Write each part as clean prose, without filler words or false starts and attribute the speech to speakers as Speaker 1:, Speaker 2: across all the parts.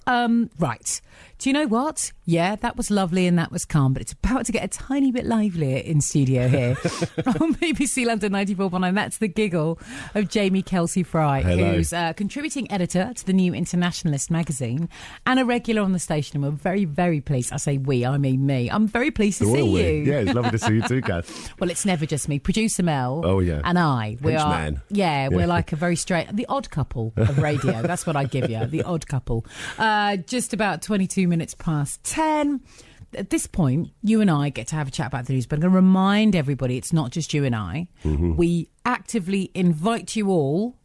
Speaker 1: Right. Do you know what? Yeah, that was lovely and that was calm, but it's about to get a tiny bit livelier in studio here on BBC London 94.9. That's the giggle of Jamie Kelsey-Fry, who's contributing editor to the New Internationalist magazine and a regular on the station. And we're very, very pleased. I say we, I mean me. I'm very pleased to see you.
Speaker 2: Yeah, it's lovely to see you too, Kath.
Speaker 1: Well, it's never just me. Producer Mel
Speaker 2: and
Speaker 1: I.
Speaker 2: Henchman.
Speaker 1: We're like a very the odd couple of radio. That's what I give you, the odd couple. Just about 22 minutes past 10. At this point, you and I get to have a chat about the news, but I'm going to remind everybody it's not just you and I. Mm-hmm. We actively invite you all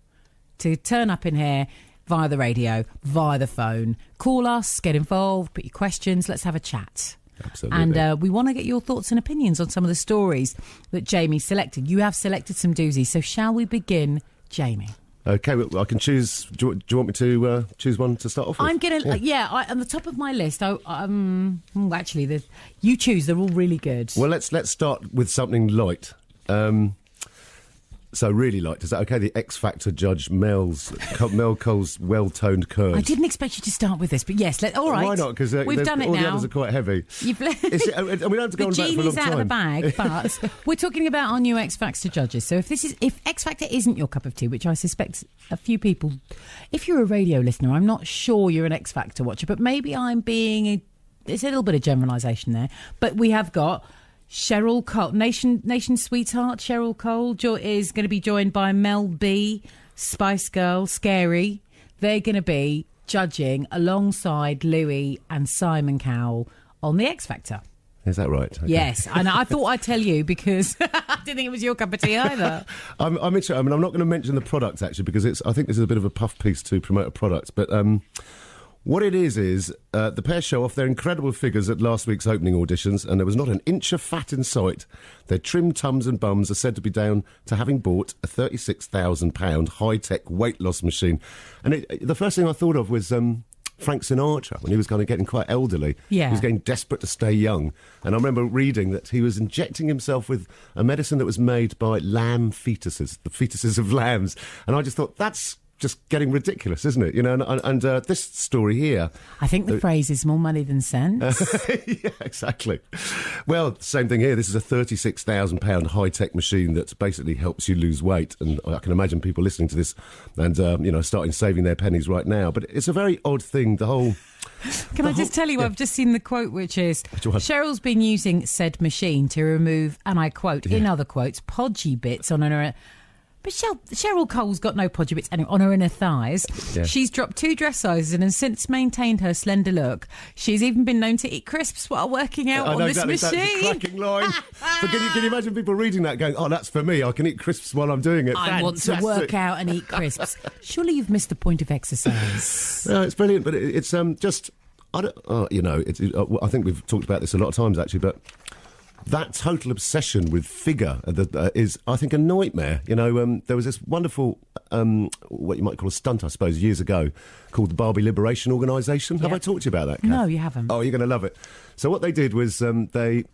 Speaker 1: to turn up in here via the radio, via the phone. Call us, get involved, put your questions, let's have a chat.
Speaker 2: Absolutely.
Speaker 1: And we want to get your thoughts and opinions on some of the stories that Jamie selected. You have selected some doozies, so shall we begin, Jamie?
Speaker 2: Okay, well, I can choose. Do you want me to choose one to start off with?
Speaker 1: I'm going to... on the top of my list, actually, you choose. They're all really good.
Speaker 2: Well, let's start with something light. So really light. Is that okay? The X Factor judge Mel Cole's well-toned curves.
Speaker 1: I didn't expect you to start with this, but yes, all right.
Speaker 2: Why not? Because
Speaker 1: we've done it
Speaker 2: all
Speaker 1: now.
Speaker 2: the others are quite heavy. We don't have to go on about it for a long time.
Speaker 1: The genie's out of the bag, but we're talking about our new X Factor judges. So if X Factor isn't your cup of tea, which I suspect a few people, if you're a radio listener, I'm not sure you're an X Factor watcher, but maybe I'm being there's a little bit of generalisation there. But we have got Cheryl Cole, nation sweetheart Cheryl Cole is going to be joined by Mel B, Spice Girl, Scary. They're going to be judging alongside Louis and Simon Cowell on the X Factor.
Speaker 2: Is that right? Okay.
Speaker 1: Yes, and I thought I'd tell you because I didn't think it was your cup of tea either.
Speaker 2: I'm interested. I mean, I'm not going to mention the products actually because I think this is a bit of a puff piece to promote a product, but. What it is the pair show off their incredible figures at last week's opening auditions, and there was not an inch of fat in sight. Their trim tums and bums are said to be down to having bought a £36,000 high-tech weight loss machine. And the first thing I thought of was Frank Sinatra, when he was kind of getting quite elderly.
Speaker 1: Yeah.
Speaker 2: He was getting desperate to stay young. And I remember reading that he was injecting himself with a medicine that was made by lamb fetuses, the fetuses of lambs. And I just thought, that's just getting ridiculous, isn't it? You know, and this story here,
Speaker 1: I think the phrase is more money than sense.
Speaker 2: Yeah, exactly. Well, same thing here. This is a £36,000 high-tech machine that basically helps you lose weight, and I can imagine people listening to this and starting saving their pennies right now. But it's a very odd thing.
Speaker 1: Can I just tell you, I've just seen the quote, which is, Cheryl's been using said machine to remove, and I quote, in other quotes, podgy bits on her. But Cheryl Cole's got no podgy bits on her inner thighs. Yeah. She's dropped 2 dress sizes and has since maintained her slender look. She's even been known to eat crisps while working out on this machine.
Speaker 2: That's a cracking line. But can you imagine people reading that going, oh, that's for me. I can eat crisps while I'm doing it.
Speaker 1: I want to work out and eat crisps. Surely you've missed the point of exercise.
Speaker 2: No, it's brilliant, but it's just... I think we've talked about this a lot of times, actually, but... that total obsession with figure is, I think, a nightmare. You know, there was this wonderful, what you might call a stunt, I suppose, years ago, called the Barbie Liberation Organisation. Have I talked to you about that, Kath?
Speaker 1: No, you haven't.
Speaker 2: Oh, you're going to love it. So what they did was I think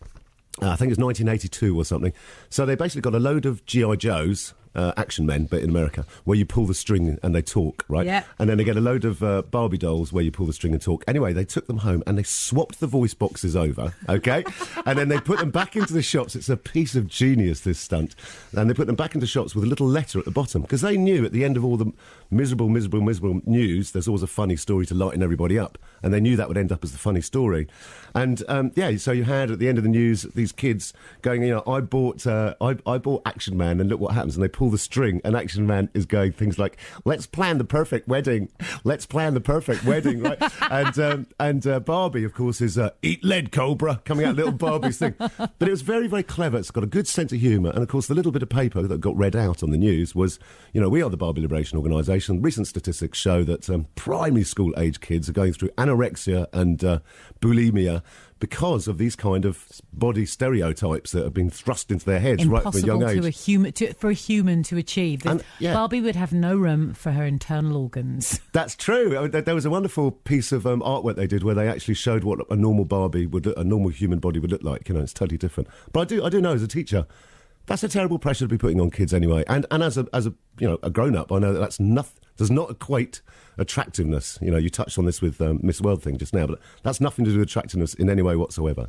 Speaker 2: it was 1982 or something. So they basically got a load of G.I. Joes, action men, but in America, where you pull the string and they talk, right?
Speaker 1: Yeah.
Speaker 2: And then they get a load of Barbie dolls where you pull the string and talk. Anyway, they took them home and they swapped the voice boxes over, okay? And then they put them back into the shops. It's a piece of genius, this stunt. And they put them back into shops with a little letter at the bottom, because they knew at the end of all the miserable news, there's always a funny story to lighten everybody up. And they knew that would end up as the funny story. And, so you had, at the end of the news, these kids going, I bought Action Man, and look what happens. And they pull the string, and Action Man is going things like, let's plan the perfect wedding. Let's plan the perfect wedding, right? And Barbie, of course, is eat lead, Cobra, coming out little Barbie's thing. But it was very, very clever. It's got a good sense of humour. And, of course, the little bit of paper that got read out on the news was, we are the Barbie Liberation Organisation. Recent statistics show that primary school age kids are going through anorexia and bulimia because of these kind of body stereotypes that have been thrust into their heads right from a young age.
Speaker 1: For a human to achieve. Barbie would have no room for her internal organs.
Speaker 2: That's true. There was a wonderful piece of artwork they did where they actually showed what a normal Barbie a normal human body would look like. It's totally different. But I do know as a teacher, That's a terrible pressure to be putting on kids anyway. And as a a grown up, I know that does not equate attractiveness. You touched on this with Miss World thing just now, but that's nothing to do with attractiveness in any way whatsoever.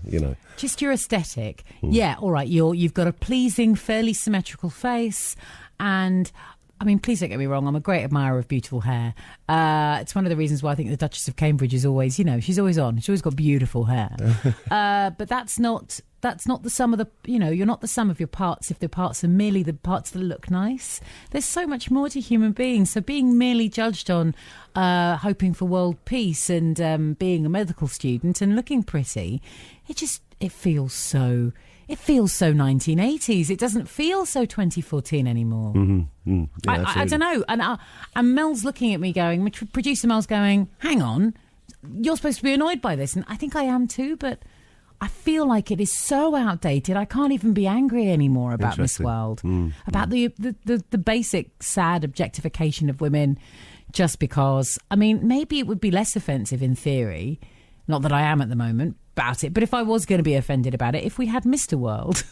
Speaker 1: Just your aesthetic. Yeah, all right. You've got a pleasing, fairly symmetrical face, and I mean, please don't get me wrong, I'm a great admirer of beautiful hair. It's one of the reasons why I think the Duchess of Cambridge is always, she's always on. She's always got beautiful hair. But that's not the sum of the, you're not the sum of your parts if the parts are merely the parts that look nice. There's so much more to human beings. So being merely judged on hoping for world peace and being a medical student and looking pretty, it feels so 1980s. It doesn't feel so 2014 anymore.
Speaker 2: Mm-hmm. Yeah,
Speaker 1: I don't know. And Mel's looking at me going, producer Mel's going, hang on, you're supposed to be annoyed by this. And I think I am too, but I feel like it is so outdated. I can't even be angry anymore about Miss World, about the basic sad objectification of women just because. I mean, maybe it would be less offensive in theory, not that I am at the moment, about it, but if I was going to be offended about it, if we had Mr. World.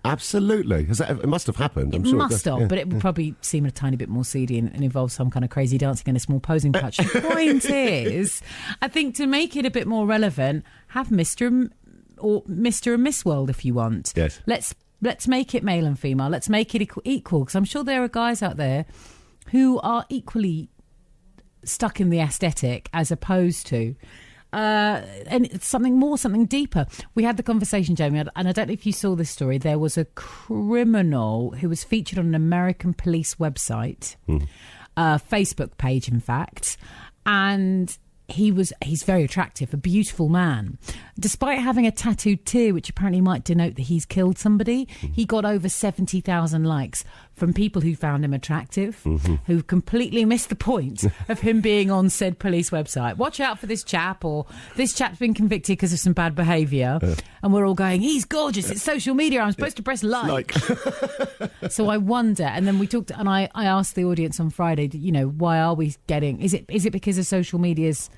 Speaker 2: Absolutely. It must have happened. I'm
Speaker 1: sure
Speaker 2: it
Speaker 1: must have, but it would probably seem a tiny bit more seedy and involve some kind of crazy dancing and a small posing patch. The point is, I think to make it a bit more relevant, have Mr. and Miss World if you want.
Speaker 2: Yes.
Speaker 1: Let's make it male and female. Let's make it equal, because I'm sure there are guys out there who are equally stuck in the aesthetic as opposed to and it's something deeper. We had the conversation, Jamie, and I don't know if you saw this story. There was a criminal who was featured on an American police website, Facebook page, in fact, and he's very attractive, a beautiful man. Despite having a tattooed tear, which apparently might denote that he's killed somebody, he got over 70,000 likes from people who found him attractive, who completely missed the point of him being on said police website. Watch out for this chap, or this chap's been convicted because of some bad behaviour. And we're all going, he's gorgeous, it's social media, I'm supposed to press like. So I wonder, and then we talked, and I asked the audience on Friday, why are we getting, is it because of social media's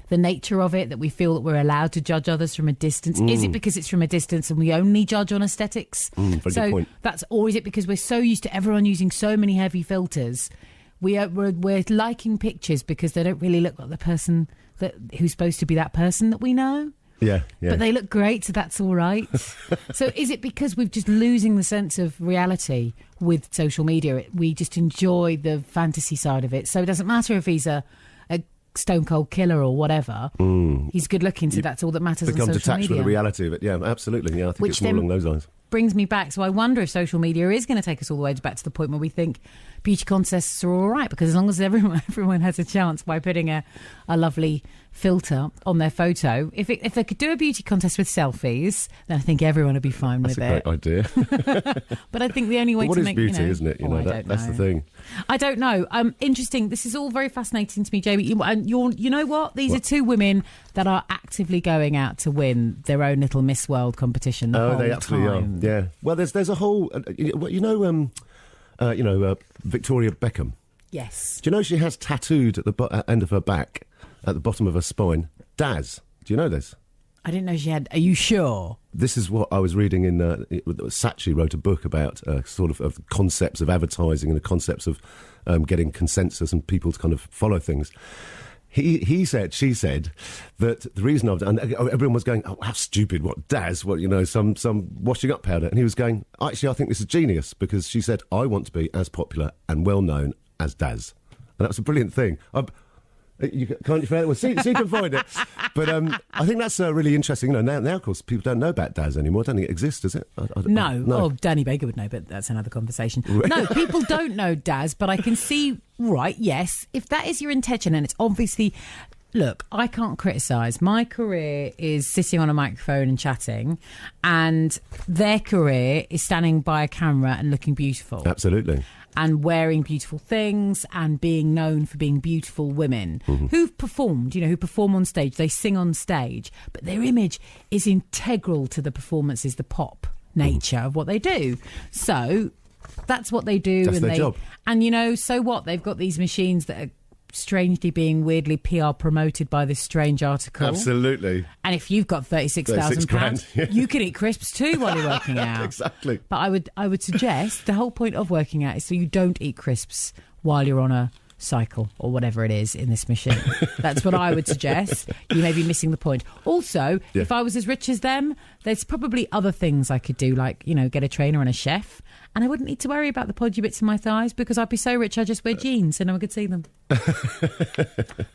Speaker 1: the nature of it, that we feel that we're allowed to judge others from a distance? Is it because it's from a distance and we only judge on aesthetics?
Speaker 2: Very good point.
Speaker 1: Or is it because we're so used to everyone using so many heavy filters? We're liking pictures because they don't really look like the person who's supposed to be that person that we know.
Speaker 2: Yeah.
Speaker 1: But they look great, so that's all right. So is it because we're just losing the sense of reality with social media? We just enjoy the fantasy side of it. So it doesn't matter if he's a stone cold killer or whatever. He's good looking, so that's all that matters on social media.
Speaker 2: Become detached with the reality of it. Yeah, absolutely. Yeah, I think it's more along those lines.
Speaker 1: Brings me back. So I wonder if social media is going to take us all the way back to the point where we think beauty contests are all right, because as long as everyone has a chance by putting a lovely filter on their photo, if they could do a beauty contest with selfies, then I think everyone would be fine with it.
Speaker 2: That's a great idea.
Speaker 1: But I think the only way
Speaker 2: to
Speaker 1: make
Speaker 2: beauty, isn't it? That's the thing.
Speaker 1: I don't know. Interesting. This is all very fascinating to me, Jamie. And you know what? These are two women that are actively going out to win their own little Miss World competition.
Speaker 2: They absolutely are. Yeah. Well, there's a whole. Victoria Beckham.
Speaker 1: Yes.
Speaker 2: Do you know she has tattooed at the end of her back, at the bottom of her spine, Daz? Do you know this?
Speaker 1: I didn't know she had. Are you sure?
Speaker 2: This is what I was reading in. Saatchi wrote a book about of concepts of advertising and the concepts of getting consensus and people to kind of follow things. She said that the reason everyone was going, oh, how stupid, what Daz, some washing up powder. And he was going, actually, I think this is genius, because she said, I want to be as popular and well known as Daz. And that was a brilliant thing. Can't you find it? Well, see if you can find it. But I think that's really interesting. Now, of course, people don't know about Daz anymore. I don't think it exists, does it?
Speaker 1: No. Oh, Danny Baker would know, but that's another conversation. No, people don't know Daz, but I can see, right, yes, if that is your intention, and it's obviously... Look, I can't criticise. My career is sitting on a microphone and chatting, and their career is standing by a camera and looking beautiful.
Speaker 2: Absolutely.
Speaker 1: And wearing beautiful things and being known for being beautiful women who've performed, who perform on stage. They sing on stage, but their image is integral to the performances, the pop nature of what they do. So that's what they do.
Speaker 2: That's their job.
Speaker 1: And, so what? They've got these machines that are strangely being weirdly PR promoted by this strange article.
Speaker 2: Absolutely.
Speaker 1: And if you've got £36,000,
Speaker 2: yeah.
Speaker 1: you can eat crisps too while you're working out.
Speaker 2: Exactly.
Speaker 1: But I would suggest the whole point of working out is so you don't eat crisps while you're on a cycle or whatever it is in this machine. That's what I would suggest. You may be missing the point. Also, if I was as rich as them, there's probably other things I could do, like, get a trainer and a chef, and I wouldn't need to worry about the podgy bits in my thighs because I'd be so rich I'd just wear jeans and no one could see them.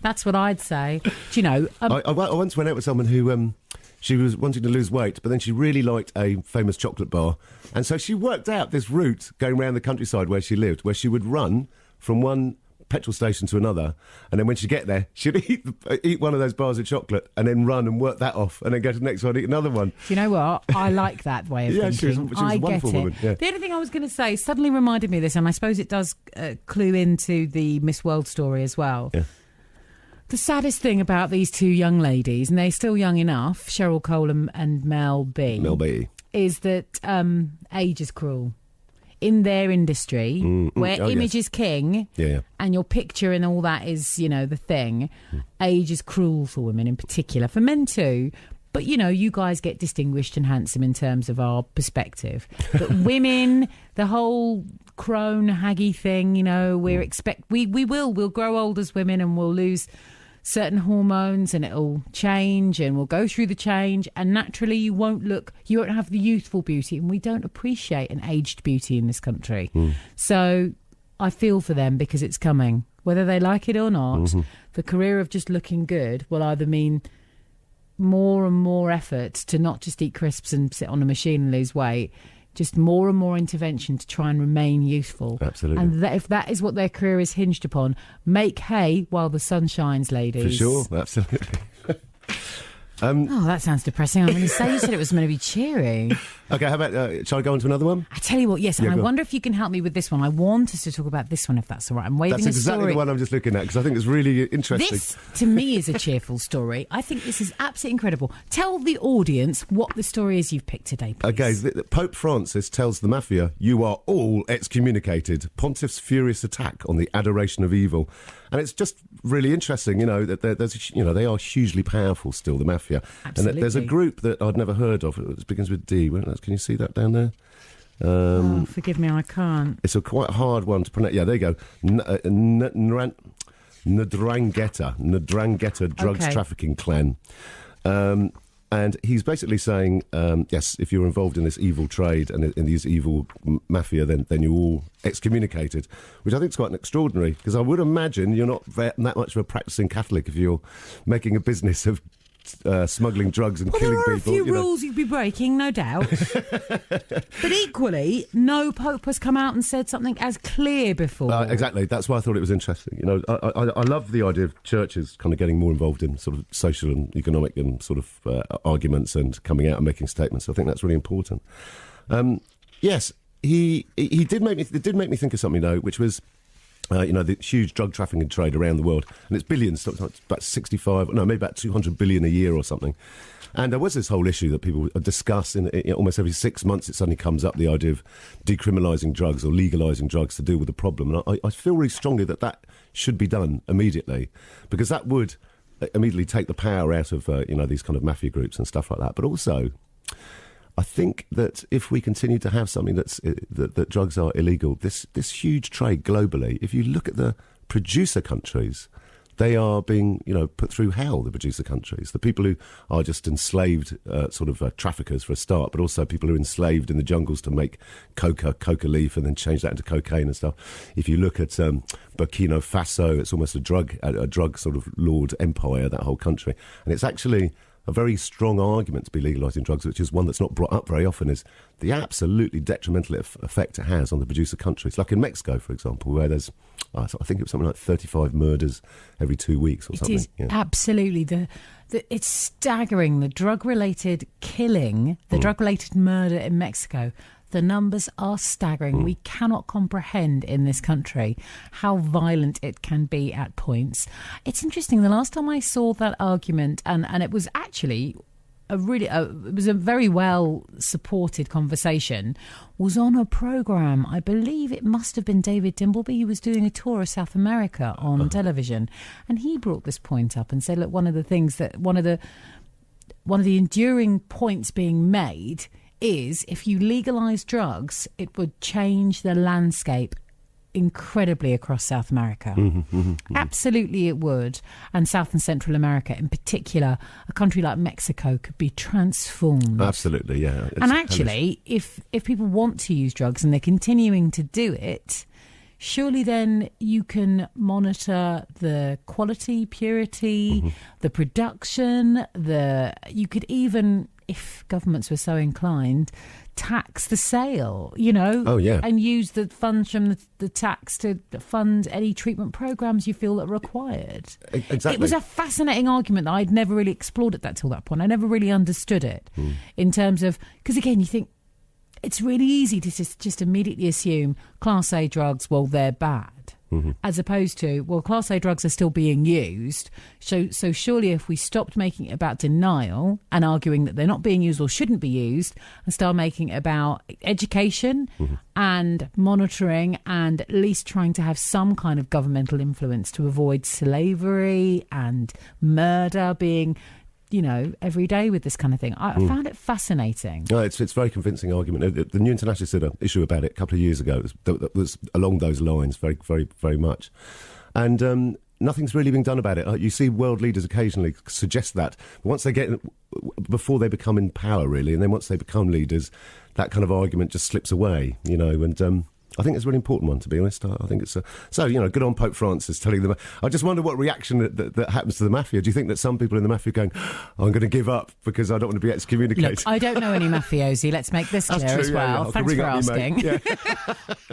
Speaker 1: That's what I'd say. Do you know...
Speaker 2: I once went out with someone who... she was wanting to lose weight, but then she really liked a famous chocolate bar. And so she worked out this route going around the countryside where she lived, where she would run from one petrol station to another, and then when she'd get there, she'd eat one of those bars of chocolate and then run and work that off, and then go to the next one, eat another one.
Speaker 1: Do you know what? I like that way of thinking.
Speaker 2: She was a wonderful woman. Yeah.
Speaker 1: The only thing I was going to say suddenly reminded me of this, and I suppose it does clue into the Miss World story as well. Yeah. The saddest thing about these two young ladies, and they're still young enough, Cheryl Cole and Mel B, is that age is cruel. In their industry, where image is king, and your picture and all that is, the thing, age is cruel for women in particular, for men too. But, you guys get distinguished and handsome in terms of our perspective. But women, the whole crone, haggy thing, we'll grow old as women and we'll lose certain hormones and it'll change and we'll go through the change, and naturally you won't have the youthful beauty, and we don't appreciate an aged beauty in this country. So I feel for them because it's coming, whether they like it or not. The career of just looking good will either mean more and more effort to not just eat crisps and sit on a machine and lose weight, just more and more intervention to try and remain youthful.
Speaker 2: Absolutely.
Speaker 1: And if that is what their career is hinged upon, make hay while the sun shines, ladies.
Speaker 2: For sure, absolutely.
Speaker 1: That sounds depressing. I'm going to say you said it was going to be cheery.
Speaker 2: Okay, how about, shall I go on to another one?
Speaker 1: I tell you what, yes, and I wonder if you can help me with this one. I want us to talk about this one, if that's all right. I'm waving
Speaker 2: That's exactly the one I'm just looking at, because I think it's really interesting.
Speaker 1: This, to me, is a cheerful story. I think this is absolutely incredible. Tell the audience what the story is you've picked today, please.
Speaker 2: Okay, Pope Francis tells the mafia, "You are all excommunicated." Pontiff's furious attack on the adoration of evil. And it's just really interesting, that they are hugely powerful still, the mafia.
Speaker 1: Absolutely.
Speaker 2: And there's a group that I'd never heard of. It begins with D. Can you see that down there?
Speaker 1: Forgive me, I can't.
Speaker 2: It's a quite hard one to pronounce. Yeah, there you go. Ndrangheta drugs trafficking clan. And he's basically saying, yes, if you're involved in this evil trade and in these evil mafia, then you're all excommunicated, which I think is quite extraordinary, because I would imagine you're not that much of a practicing Catholic if you're making a business of smuggling drugs and killing people.
Speaker 1: There are a few rules you'd be breaking, no doubt. But equally, no pope has come out and said something as clear before.
Speaker 2: Exactly. That's why I thought it was interesting. I love the idea of churches kind of getting more involved in sort of social and economic and sort of arguments and coming out and making statements. I think that's really important. Yes, he did make me. It did make me think of something though, which was. The huge drug trafficking trade around the world, and it's billions, maybe about 200 billion a year or something. And there was this whole issue that people discuss in almost every 6 months. It suddenly comes up, the idea of decriminalising drugs or legalising drugs to deal with the problem. And I feel really strongly that should be done immediately, because that would immediately take the power out of these kind of mafia groups and stuff like that. But also, I think that if we continue to have something that drugs are illegal, this huge trade globally, if you look at the producer countries, they are being, put through hell, the producer countries. The people who are just enslaved traffickers for a start, but also people who are enslaved in the jungles to make coca leaf and then change that into cocaine and stuff. If you look at Burkina Faso, it's almost a drug sort of lord empire, that whole country. And it's actually a very strong argument to be legalising drugs, which is one that's not brought up very often, is the absolutely detrimental effect it has on the producer countries. Like in Mexico, for example, where there's, I think it was something like 35 murders every 2 weeks or something. It is
Speaker 1: absolutely. It's staggering, the drug-related killing, the drug-related murder in Mexico. The numbers are staggering. We cannot comprehend in this country how violent it can be at points. It's interesting. The last time I saw that argument, and it was actually it was a very well supported conversation, was on a programme. I believe it must have been David Dimbleby. He was doing a tour of South America on television, and he brought this point up and said, look, one of the enduring points being made is if you legalise drugs, it would change the landscape incredibly across South America. Absolutely it would. And South and Central America in particular, a country like Mexico could be transformed.
Speaker 2: Absolutely, yeah.
Speaker 1: And actually, if people want to use drugs and they're continuing to do it, surely then you can monitor the quality, purity, the production, you could even, if governments were so inclined, tax the sale,
Speaker 2: Oh, yeah.
Speaker 1: and use the funds from the tax to fund any treatment programs you feel that are required.
Speaker 2: Exactly.
Speaker 1: It was a fascinating argument that I'd never really explored at till that point. I never really understood it in terms of, because again, you think it's really easy to just immediately assume Class A drugs, well, they're bad. As opposed to, well, Class A drugs are still being used. So surely if we stopped making it about denial and arguing that they're not being used or shouldn't be used and start making it about education and monitoring and at least trying to have some kind of governmental influence to avoid slavery and murder being every day with this kind of thing. I found it fascinating.
Speaker 2: No, it's a very convincing argument. The New Internationalist did an issue about it a couple of years ago. That was along those lines, very, very, very much. And nothing's really been done about it. You see world leaders occasionally suggest that. Once they before they become in power, really, and then once they become leaders, that kind of argument just slips away, and... I think it's a really important one, to be honest. I think it's good on Pope Francis telling them. I just wonder what reaction that happens to the mafia. Do you think that some people in the mafia are going, I'm going to give up because I don't want to be excommunicated?
Speaker 1: Look, I don't know any mafiosi. Let's make this clear as well.
Speaker 2: Yeah.
Speaker 1: Thanks for asking. Yeah.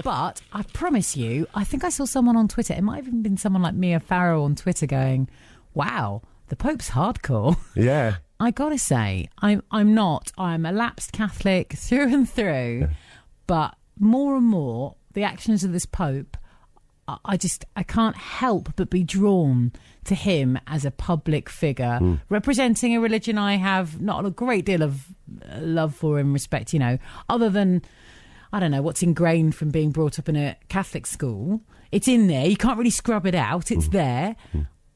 Speaker 1: But I promise you, I think I saw someone on Twitter. It might have even been someone like Mia Farrow on Twitter going, wow, the Pope's hardcore.
Speaker 2: Yeah. I
Speaker 1: got to say, I'm not. I'm a lapsed Catholic through and through. Yeah. But more and more, the actions of this Pope, I can't help but be drawn to him as a public figure, representing a religion I have not a great deal of love for and respect, other than, I don't know, what's ingrained from being brought up in a Catholic school. It's in there. You can't really scrub it out. It's there.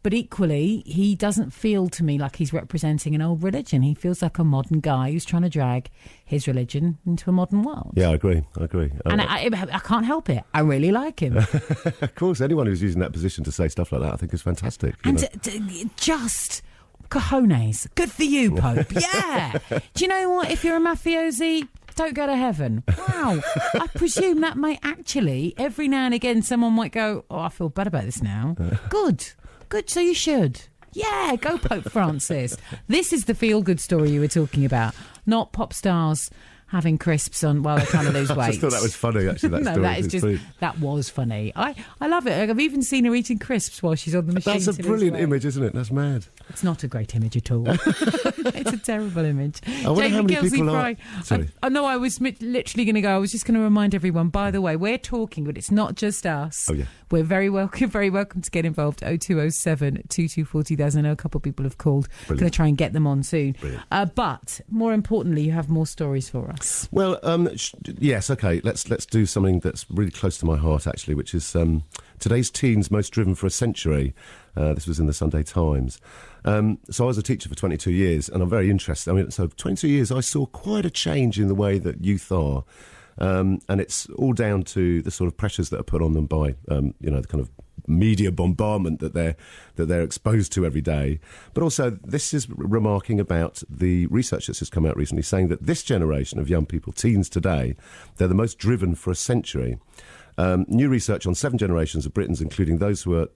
Speaker 1: But equally, he doesn't feel to me like he's representing an old religion. He feels like a modern guy who's trying to drag his religion into a modern world.
Speaker 2: Yeah, I agree.
Speaker 1: And I can't help it. I really like him.
Speaker 2: Of course, anyone who's using that position to say stuff like that, I think is fantastic.
Speaker 1: And just cojones. Good for you, Pope. Yeah. Do you know what? If you're a mafiosi, don't go to heaven. Wow. I presume that may actually, every now and again, someone might go, I feel bad about this now. Good, so you should. Yeah, go Pope Francis. This is the feel-good story you were talking about, not pop stars having crisps on while they're trying to lose weight.
Speaker 2: I just thought that was funny, actually, that story.
Speaker 1: That was funny. I love it. I've even seen her eating crisps while she's on the machine.
Speaker 2: That's a brilliant image, isn't it? That's mad.
Speaker 1: It's not a great image at all. It's a terrible image.
Speaker 2: I wonder how many people are...
Speaker 1: Sorry. I know I was literally going to go. I was just going to remind everyone, by the way, we're talking, but it's not just us.
Speaker 2: Oh, yeah.
Speaker 1: We're very welcome to get involved. 0207 2240,000. I know a couple of people have called. Going to try and get them on soon. But more importantly, you have more stories for us.
Speaker 2: Well, yes, okay. Let's do something that's really close to my heart, actually, which is today's teens most driven for a century. This was in the Sunday Times. So I was a teacher for 22 years, and I'm very interested. So 22 years, I saw quite a change in the way that youth are. And it's all down to the sort of pressures that are put on them by, the kind of media bombardment that they're exposed to every day. But also, this is remarking about the research that's just come out recently, saying that this generation of young people, teens today, they're the most driven for a century. New research on 7 generations of Britons, including those who are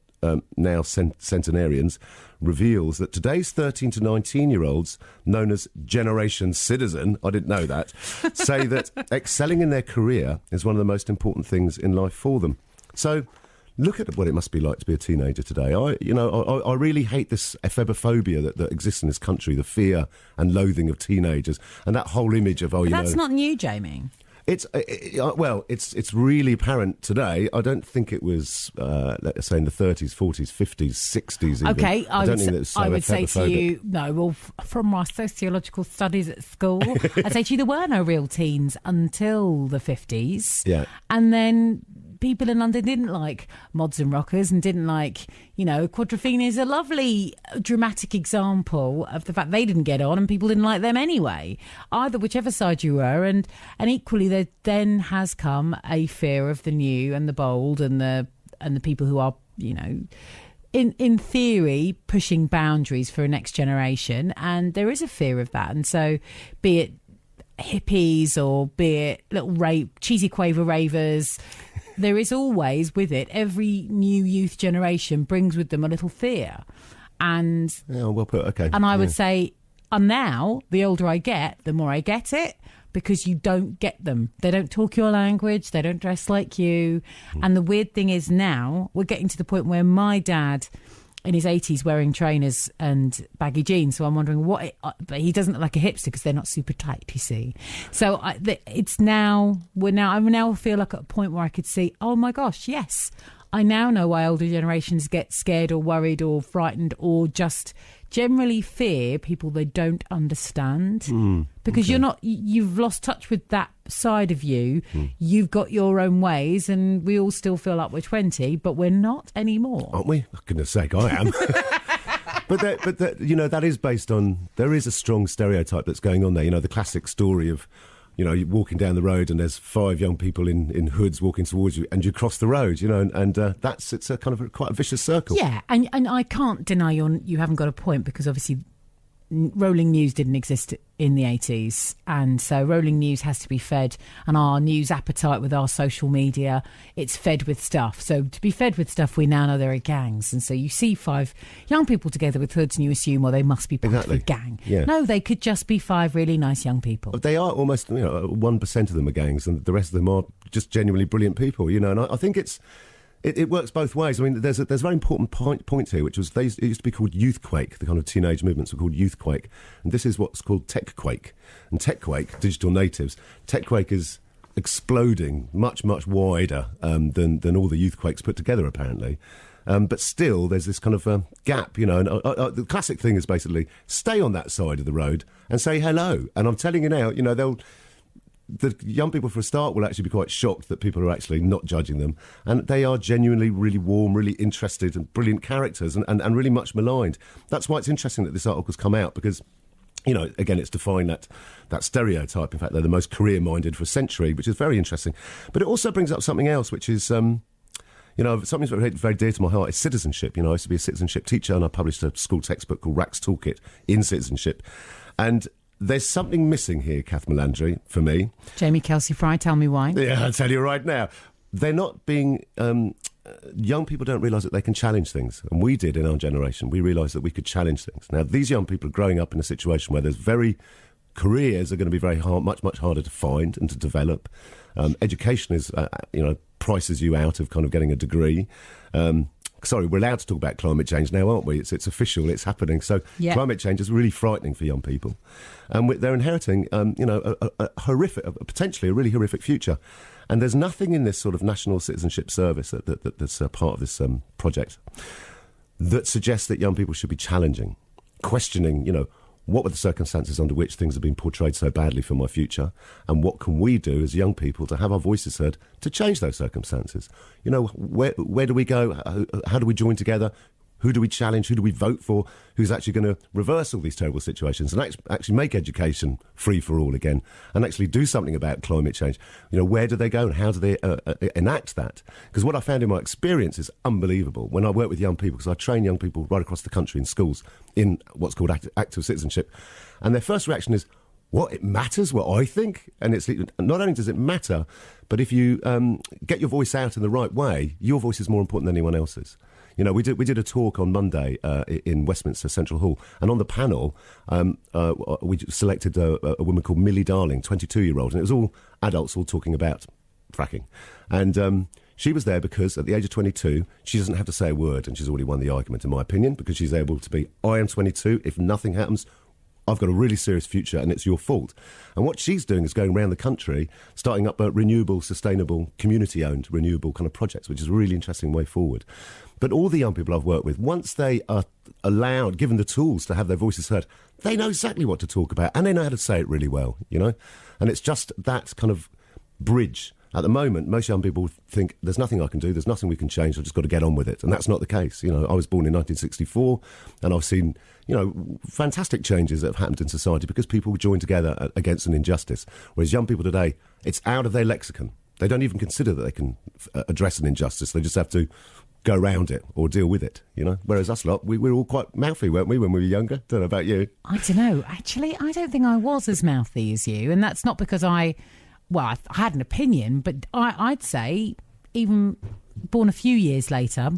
Speaker 2: now centenarians, reveals that today's 13 to 19-year-olds, known as Generation Citizen, I didn't know that, say that excelling in their career is one of the most important things in life for them. So look at what it must be like to be a teenager today. I really hate this ephebophobia that exists in this country, the fear and loathing of teenagers, and that whole image of,
Speaker 1: that's not new, Jamie.
Speaker 2: It's really apparent today. I don't think it was, let's say, in the 30s, 40s, 50s, 60s even.
Speaker 1: Okay,
Speaker 2: I don't think that it was so
Speaker 1: I would say to
Speaker 2: ephebophobic.
Speaker 1: you, no, well, from my sociological studies at school, I'd say to you there were no real teens until the 50s.
Speaker 2: Yeah.
Speaker 1: And then people in London didn't like mods and rockers and didn't like, Quadrophenia is a lovely dramatic example of the fact they didn't get on and people didn't like them anyway. Either whichever side you were, and equally there then has come a fear of the new and the bold and the people who are, in theory pushing boundaries for a next generation, and there is a fear of that. And so be it hippies or be it little cheesy quaver ravers, there is always with it, every new youth generation brings with them a little fear. And
Speaker 2: yeah, well put. Okay.
Speaker 1: And I would say, and now the older I get, the more I get it, because you don't get them. They don't talk your language. They don't dress like you. And the weird thing is now we're getting to the point where my dad in his 80s wearing trainers and baggy jeans. So I'm wondering but he doesn't look like a hipster because they're not super tight, you see. So I now feel like at a point where I could see, oh my gosh, yes, I now know why older generations get scared or worried or frightened or just generally fear people they don't understand. Because you've lost touch with that side of you. You've got your own ways, and we all still feel like we're 20, but we're not anymore.
Speaker 2: Aren't we? For goodness sake, I am. But that is based on, there is a strong stereotype that's going on there. The classic story of, you're walking down the road and there's 5 young people in hoods walking towards you and you cross the road, and it's a kind of quite a vicious circle.
Speaker 1: Yeah, and I can't deny you haven't got a point, because obviously Rolling News didn't exist in the 80s, and so Rolling News has to be fed, and our news appetite with our social media, it's fed with stuff. So to be fed with stuff, we now know there are gangs, and so you see 5 young people together with hoods and you assume, well, they must be part of a gang.
Speaker 2: Yeah.
Speaker 1: No, they could just be 5 really nice young people.
Speaker 2: They are almost 1% of them are gangs, and the rest of them are just genuinely brilliant people, and I think it works both ways. I mean, there's a very important point here, which was it used to be called Youthquake. The kind of teenage movements were called Youthquake, and this is what's called Techquake. And Techquake, digital natives, Techquake is exploding much wider than all the Youthquakes put together, apparently. But still, there's this kind of gap, and the classic thing is basically stay on that side of the road and say hello. And I'm telling you now, the young people, for a start, will actually be quite shocked that people are actually not judging them. And they are genuinely really warm, really interested and brilliant characters and really much maligned. That's why it's interesting that this article's come out, because, again, it's defying that stereotype. In fact, they're the most career-minded for a century, which is very interesting. But it also brings up something else, which is, something that's very, very dear to my heart, is citizenship. I used to be a citizenship teacher, and I published a school textbook called Rack's Toolkit in Citizenship. And there's something missing here, Kath Melandri, for me.
Speaker 1: Jamie Kelsey-Fry, tell me why.
Speaker 2: Yeah, I'll tell you right now. They're not being... young people don't realise that they can challenge things. And we did in our generation. We realised that we could challenge things. Now, these young people are growing up in a situation where careers are going to be very hard, much harder to find and to develop. Education is, prices you out of kind of getting a degree. Sorry, we're allowed to talk about climate change now, aren't we? It's official, it's happening. So Climate change is really frightening for young people. And they're inheriting, a horrific, potentially a really horrific future. And there's nothing in this sort of national citizenship service that's part of this project that suggests that young people should be challenging, questioning, what were the circumstances under which things have been portrayed so badly for my future, and what can we do as young people to have our voices heard to change those circumstances? Where do we go? How do we join together? Who do we challenge? Who do we vote for? Who's actually going to reverse all these terrible situations and actually make education free for all again, and actually do something about climate change? Where do they go and how do they enact that? Because what I found in my experience is unbelievable. When I work with young people, because I train young people right across the country in schools in what's called active citizenship, and their first reaction is, what, it matters what I think? And it's not only does it matter, but if you get your voice out in the right way, your voice is more important than anyone else's. We did a talk on Monday in Westminster Central Hall, and on the panel we selected a woman called Millie Darling, 22-year-old, and it was all adults all talking about fracking. And she was there because at the age of 22, she doesn't have to say a word, and she's already won the argument, in my opinion, because she's able to be, I am 22, if nothing happens, I've got a really serious future and it's your fault. And what she's doing is going around the country, starting up renewable, sustainable, community-owned, renewable kind of projects, which is a really interesting way forward. But all the young people I've worked with, once they are allowed, given the tools to have their voices heard, they know exactly what to talk about and they know how to say it really well, you know? And it's just that kind of bridge. At the moment, most young people think there's nothing I can do, there's nothing we can change, I've just got to get on with it. And that's not the case. You know, I was born in 1964 and I've seen, you know, fantastic changes that have happened in society because people join together against an injustice. Whereas young people today, it's out of their lexicon. They don't even consider that they can address an injustice. They just have to go around it or deal with it, you know. Whereas us lot, we were all quite mouthy, weren't we, when we were younger? Don't know about you.
Speaker 1: I don't know. Actually, I don't think I was as mouthy as you. And that's not because I had an opinion, but I'd say, even born a few years later,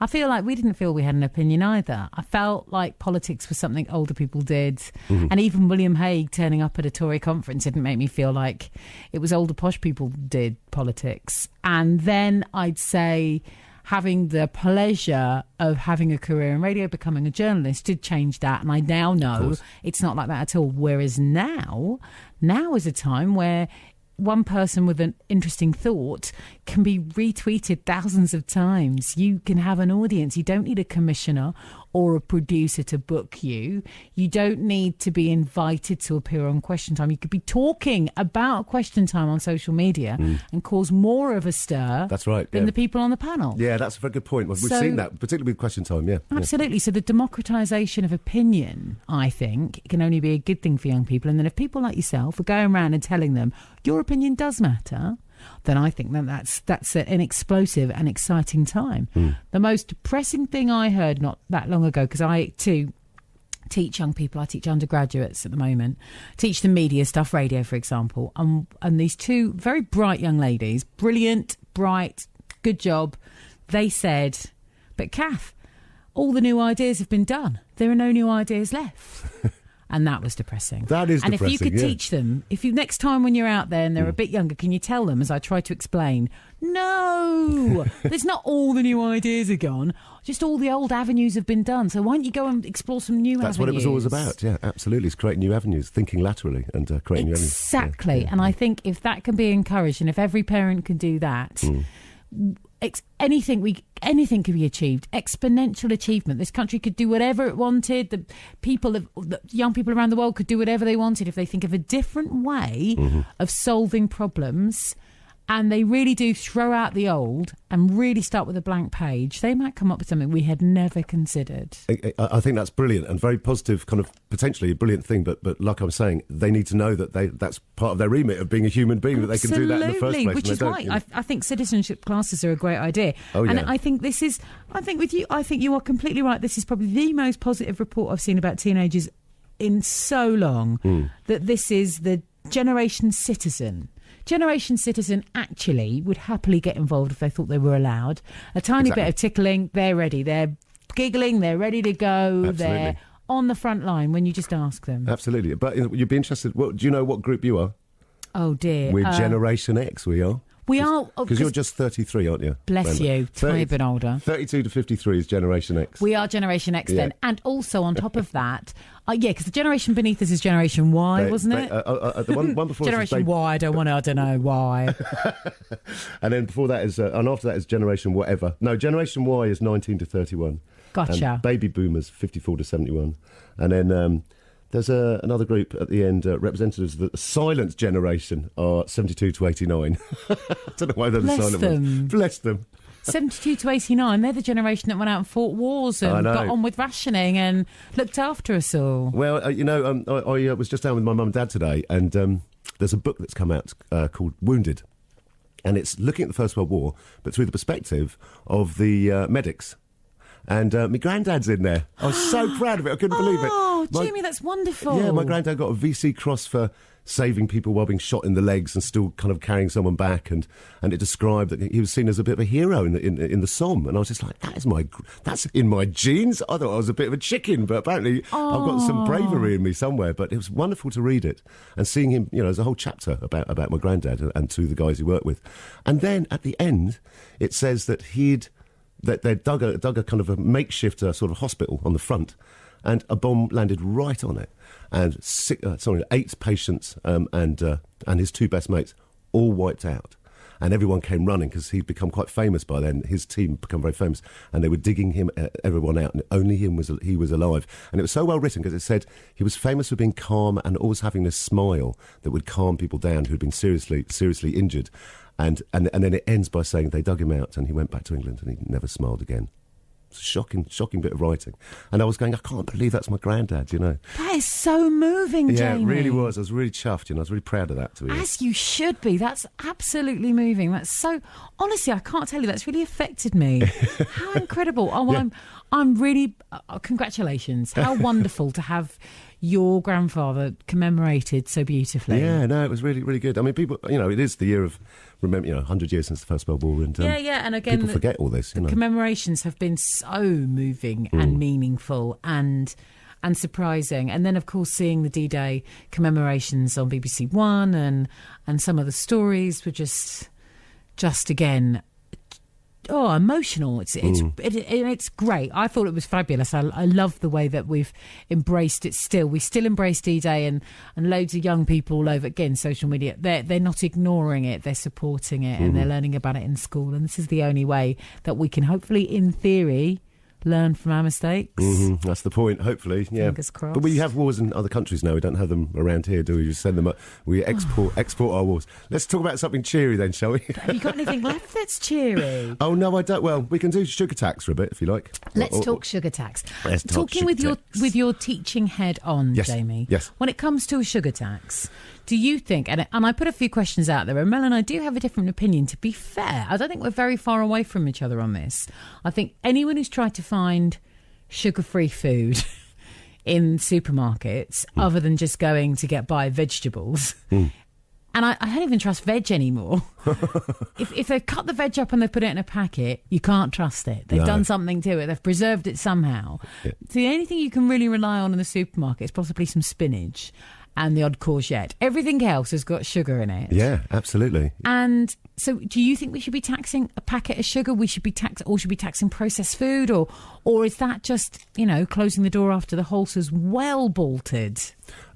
Speaker 1: I feel like we didn't feel we had an opinion either. I felt like politics was something older people did. Mm-hmm. And even William Hague turning up at a Tory conference didn't make me feel like it was older posh people did politics. And then I'd say having the pleasure of having a career in radio, becoming a journalist, did change that. And I now know it's not like that at all. Whereas now is a time where one person with an interesting thought can be retweeted thousands of times. You can have an audience. You don't need a commissioner or a producer to book you. You don't need to be invited to appear on Question Time. You could be talking about Question Time on social media and cause more of a stir than the people on the panel.
Speaker 2: Yeah, that's a very good point. We've seen that, particularly with Question Time, yeah.
Speaker 1: Absolutely. So the democratisation of opinion, I think, can only be a good thing for young people. And then if people like yourself are going around and telling them your opinion does matter, then I think that's an explosive and exciting time. The most depressing thing I heard not that long ago, because I too teach young people, I teach undergraduates at the moment, teach them media stuff, radio for example, and these two very bright young ladies, brilliant, bright, good job, they said, but Kath, all the new ideas have been done, there are no new ideas left. And that was depressing.
Speaker 2: That is depressing,
Speaker 1: and if you could teach them, next time when you're out there and they're a bit younger, can you tell them, as I try to explain, no, there's not all the new ideas are gone, just all the old avenues have been done. So why don't you go and explore some new avenues?
Speaker 2: That's what it was always about, yeah, absolutely. It's creating new avenues, thinking laterally and creating new avenues.
Speaker 1: Exactly.
Speaker 2: Yeah.
Speaker 1: And I think if that can be encouraged and if every parent can do that, anything could be achieved. Exponential achievement. This country could do whatever it wanted. The young people around the world could do whatever they wanted if they think of a different way of solving problems, and they really do throw out the old and really start with a blank page. They might come up with something we had never considered.
Speaker 2: I think that's brilliant and very positive, kind of potentially a brilliant thing. But like I'm saying, they need to know that that's part of their remit of being a human being. Absolutely. That they can do that in the first place.
Speaker 1: Which is why I think citizenship classes are a great idea.
Speaker 2: Oh, yeah.
Speaker 1: And I think you are completely right. This is probably the most positive report I've seen about teenagers in so long. That this is the Generation Citizen. Generation Citizen actually would happily get involved if they thought they were allowed. A tiny bit of tickling, they're ready. They're giggling, they're ready to go.
Speaker 2: Absolutely.
Speaker 1: They're on the front line when you just ask them.
Speaker 2: Absolutely. But you'd be interested, do you know what group you are?
Speaker 1: Oh, dear.
Speaker 2: We're Generation X, we are.
Speaker 1: We are.
Speaker 2: Because you're just 33, aren't you?
Speaker 1: Bless you. Tiny bit older.
Speaker 2: 32 to 53 is Generation X.
Speaker 1: We are Generation X then. And also on top of that, because the generation beneath us is Generation Y, wasn't it?
Speaker 2: The one before
Speaker 1: Generation Y, I don't know why.
Speaker 2: And then before that is, and after that is Generation whatever. No, Generation Y is 19 to 31.
Speaker 1: Gotcha.
Speaker 2: And Baby Boomers, 54 to 71. And then there's another group at the end, representatives of the silent generation are 72 to 89. I don't know why they're the silent ones. Bless them.
Speaker 1: 72 to 89, they're the generation that went out and fought wars and got on with rationing and looked after us all.
Speaker 2: Well, I was just down with my mum and dad today, and there's a book that's come out called Wounded. And it's looking at the First World War, but through the perspective of the medics. And my granddad's in there. I was so proud of it. I couldn't believe it.
Speaker 1: Oh, Jimmy, that's wonderful.
Speaker 2: Yeah, my granddad got a VC cross for saving people while being shot in the legs and still kind of carrying someone back. And it described that he was seen as a bit of a hero in the Somme. And I was just like, that's in my genes. I thought I was a bit of a chicken, but apparently I've got some bravery in me somewhere. But it was wonderful to read it and seeing him, there's a whole chapter about my granddad and two of the guys he worked with. And then at the end, it says that they dug a kind of a makeshift sort of hospital on the front, and a bomb landed right on it. And 8 patients and his 2 best mates all wiped out. And everyone came running because he'd become quite famous by then. His team had become very famous, and they were digging everyone out, and only he was alive. And it was so well written because it said he was famous for being calm and always having this smile that would calm people down who'd been seriously injured. And then it ends by saying they dug him out and he went back to England and he never smiled again. It's a shocking bit of writing. And I was going, I can't believe that's my granddad, you know.
Speaker 1: That is so moving,
Speaker 2: Yeah,
Speaker 1: Jamie.
Speaker 2: it really was. I was really chuffed, you know. I was really proud of that.
Speaker 1: As you should be. That's absolutely moving. That's so... Honestly, I can't tell you. That's really affected me. How incredible. Oh, well, yeah. I'm really... congratulations. How wonderful to have your grandfather commemorated so beautifully.
Speaker 2: Yeah, no, it was really, really good. I mean, people, you know, it is the year of, 100 years since the First World War. And,
Speaker 1: and again...
Speaker 2: people forget all this, you know.
Speaker 1: Commemorations have been so moving and meaningful and surprising. And then, of course, seeing the D-Day commemorations on BBC One and some of the stories were just again... emotional. It's great. I thought it was fabulous. I love the way that we've embraced it still. We still embrace D-Day and loads of young people all over, again, social media. They're not ignoring it. They're supporting it and they're learning about it in school. And this is the only way that we can hopefully, in theory, learn from our mistakes.
Speaker 2: That's the point, hopefully. Yeah.
Speaker 1: Fingers crossed.
Speaker 2: But we have wars in other countries now. We don't have them around here, do we? We just send them up. We export our wars. Let's talk about something cheery then, shall we?
Speaker 1: Have you got anything left that's cheery?
Speaker 2: Oh, no, I don't. Well, we can do sugar tax for a bit, if you like.
Speaker 1: Let's talk sugar tax.
Speaker 2: Let's talk
Speaker 1: Talking with your teaching head on,
Speaker 2: yes,
Speaker 1: Jamie.
Speaker 2: Yes.
Speaker 1: When it comes to a sugar tax, do you think, and I put a few questions out there, and Mel and I do have a different opinion, to be fair. I don't think we're very far away from each other on this. I think anyone who's tried to find sugar-free food in supermarkets other than just going to buy vegetables. And I don't even trust veg anymore. if they've cut the veg up and they've put it in a packet, you can't trust it. They've done something to it. They've preserved it somehow. Yeah. So the only thing you can really rely on in the supermarket is possibly some spinach and the odd courgette. Everything else has got sugar in it.
Speaker 2: Yeah, absolutely.
Speaker 1: And so do you think we should be taxing a packet of sugar? Should be taxing processed food? Or is that just, closing the door after the horse has well bolted?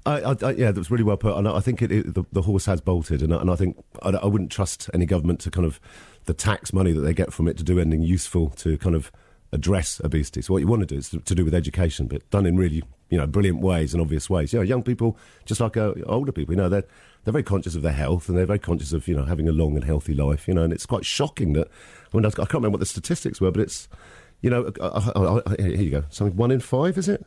Speaker 2: Yeah, that was really well put. And I think the horse has bolted. And I think I wouldn't trust any government to kind of the tax money that they get from it to do anything useful to kind of address obesity. So what you want to do is to do with education, but done in really, brilliant ways and obvious ways. Young people, just like older people, they're very conscious of their health and they're very conscious of, having a long and healthy life, and it's quite shocking that, I can't remember what the statistics were, but it's, here you go. Something 1 in 5, is it?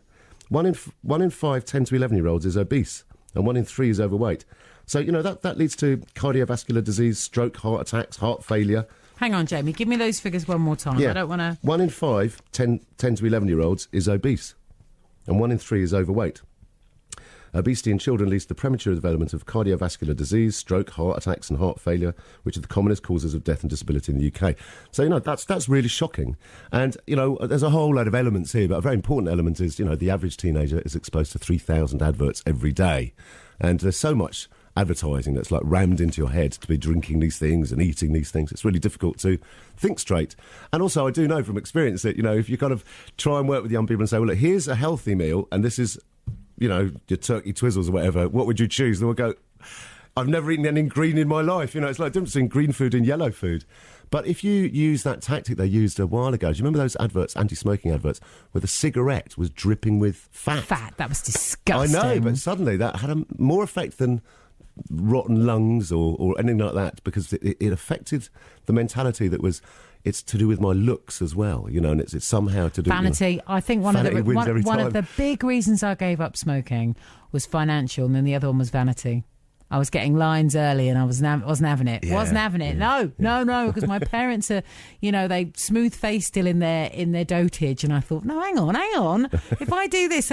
Speaker 2: 1 in 5 10 to 11-year-olds is obese and 1 in 3 is overweight. So, that leads to cardiovascular disease, stroke, heart attacks, heart failure.
Speaker 1: Hang on, Jamie, give me those figures one more time.
Speaker 2: Yeah.
Speaker 1: I don't want to...
Speaker 2: 1 in 5 10 to 11-year-olds is obese and 1 in 3 is overweight. Obesity in children leads to the premature development of cardiovascular disease, stroke, heart attacks and heart failure, which are the commonest causes of death and disability in the UK. So, that's really shocking. And, there's a whole load of elements here, but a very important element is, the average teenager is exposed to 3,000 adverts every day. And there's so much advertising that's like rammed into your head to be drinking these things and eating these things. It's really difficult to think straight. And also I do know from experience that, if you kind of try and work with young people and say, well, look, here's a healthy meal and this is, your turkey twizzles or whatever, what would you choose? They'll go, I've never eaten anything green in my life. It's like the difference between green food and yellow food. But if you use that tactic they used a while ago, do you remember those adverts, anti-smoking adverts, where the cigarette was dripping with fat?
Speaker 1: Fat, that was disgusting.
Speaker 2: I know, but suddenly that had a more effect than rotten lungs or anything like that, because it affected the mentality that was, it's to do with my looks as well, and it's somehow to do with
Speaker 1: vanity. I think one of the big reasons I gave up smoking was financial, and then the other one was vanity. I was getting lines early and I wasn't having it.
Speaker 2: Yeah.
Speaker 1: Wasn't having it. No, because my parents are, they smooth faced still in their dotage, and I thought, no, hang on. If I do this,